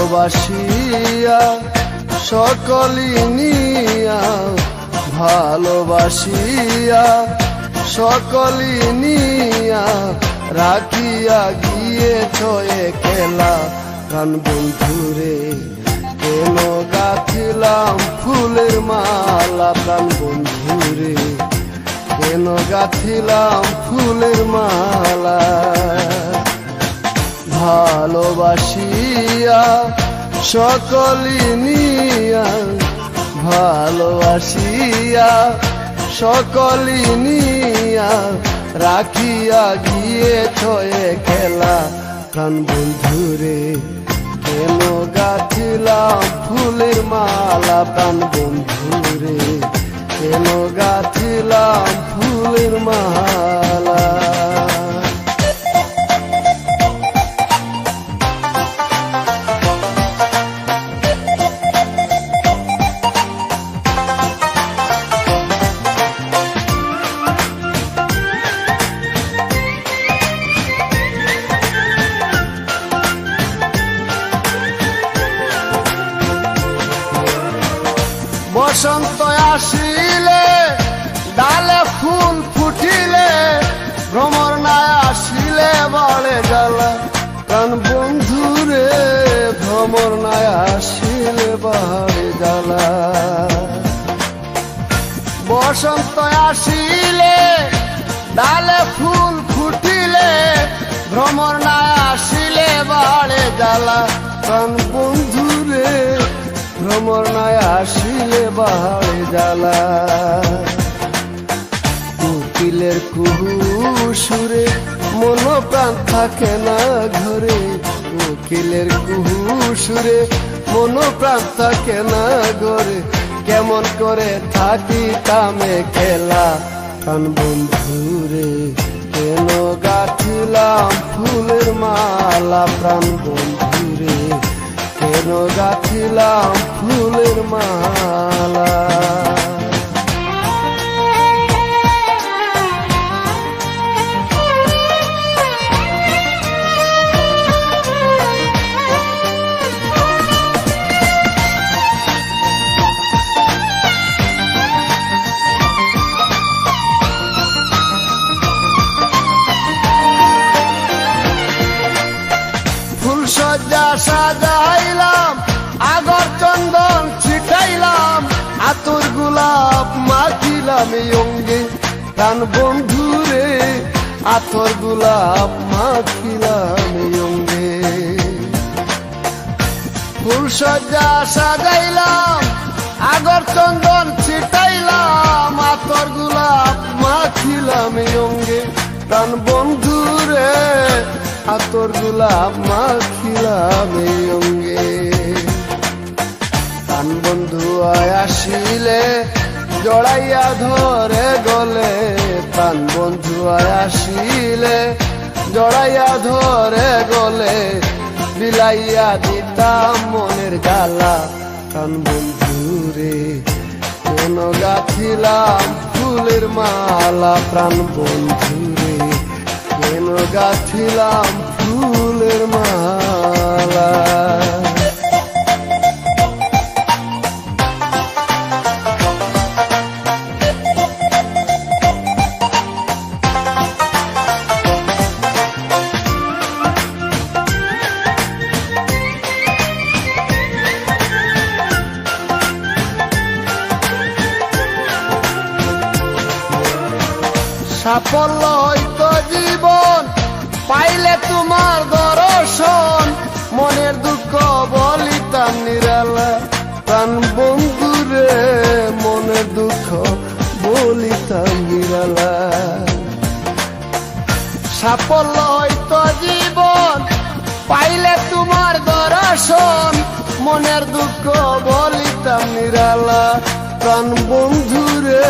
ভালোবাসিয়া সকলি নিয়া, ভালোবাসিয়া সকলি নিয়া রাখিয়া গিয়েছ একলা। প্রাণ বন্ধুরে কেন গাঁথিলাম ফুলের মালা, প্রাণ বন্ধুরে কেন গাঁথিলাম ফুলের মালা। ভালোবাসিয়া সকলি নিয়া, ভালোবাসিয়া সকলি নিয়া রাখিয়া গিয়েছ একলা। প্রাণ বন্ধুরে কেন গাঁথিলাম ফুলের মালা, প্রাণ বন্ধুরে কেন গাঁথিলাম ফুলের মালা। বসন্ত আসিলে ডালে ফুল ফুটিলে, ভ্রমর না আসিলে বাড়ে জ্বালা। প্রাণ বন্ধুরে ভ্রমর না আসিলে বাড়ে জ্বালা। বসন্ত আসিলে ডালে ফুল ফুটিলে, ভ্রমর না আসিলে বাড়ে জ্বালা। প্রাণ বন্ধুরে ভ্রমর না আসিলে বাড়ে জ্বালা। কোকিলের কুহু সুরে মন প্রাণ থাকে না ঘরে, কোকিলের কুহু সুরে মন প্রাণ থাকে না ঘরে। কেমন করে থাকি কামে খেলা, প্রাণ বন্ধুরে কেন গাঁথিলাম ফুলের মালা, প্রাণ বন্ধুরে কেন গাঁথিলাম ফুলের মালা। ফুল সজ্জা সাজাইলাম, আগর চন্দন ছিটাইলাম, আতর গোলাপ মাখিলাম এই অঙ্গে। প্রাণ বন্ধুরে আতর গোলাপ মাখিলাম এই অঙ্গে। ফুল সজ্জা সাজাইলাম, আগর চন্দন ছিটাইলাম, আতর গোলাপ মাখিলাম এই অঙ্গে। প্রাণ বন্ধুরে আতর গোলাপ মাখিলাম এই অঙ্গে। প্রাণ বন্ধু আসিলে জড়াইয়া ধরে গলে, প্রাণ বন্ধু আসিলে জড়াইয়া ধরে গলে, বিলাইয়া দিতাম মনের জ্বালা। প্রাণ বন্ধুরে কেন গাঁথিলাম ফুলের মালা, প্রাণ বন্ধুরে কেন গাঁথিলাম ফুলের মালা। সাফল্য হইতো জীবন পাইলে তোমার দর্শন, মনের দুঃখ বলিতাম নিরালা। প্রাণ বন্ধুরে মনের দুঃখ বলিতাম নিরালা। সাফল্য হইতো জীবন পাইলে তোমার দর্শন, মনের দুঃখ বলিতাম নিরালা। প্রাণ বন্ধুরে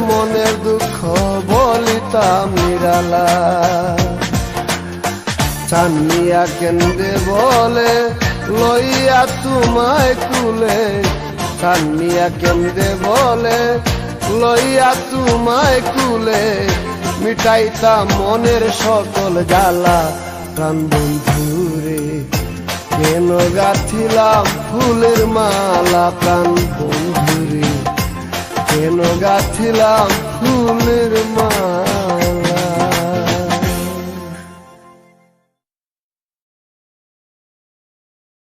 মনের দুঃখ বলিতাম নিরালা। চান্নিয়া কেন্দ্রে বলে লইয়া তোমায় কুলে, চান্নিয়া কেন্দ্রে বলে লইয়া তোমায় কুলে, মিটাইতাম মনের সকল জ্বালা। প্রাণ বন্ধুরে কেন গাঁথিলাম ফুলের মালা প্রাণ বন্ধুরে, কেন গাঁথিলাম ফুলের মালা।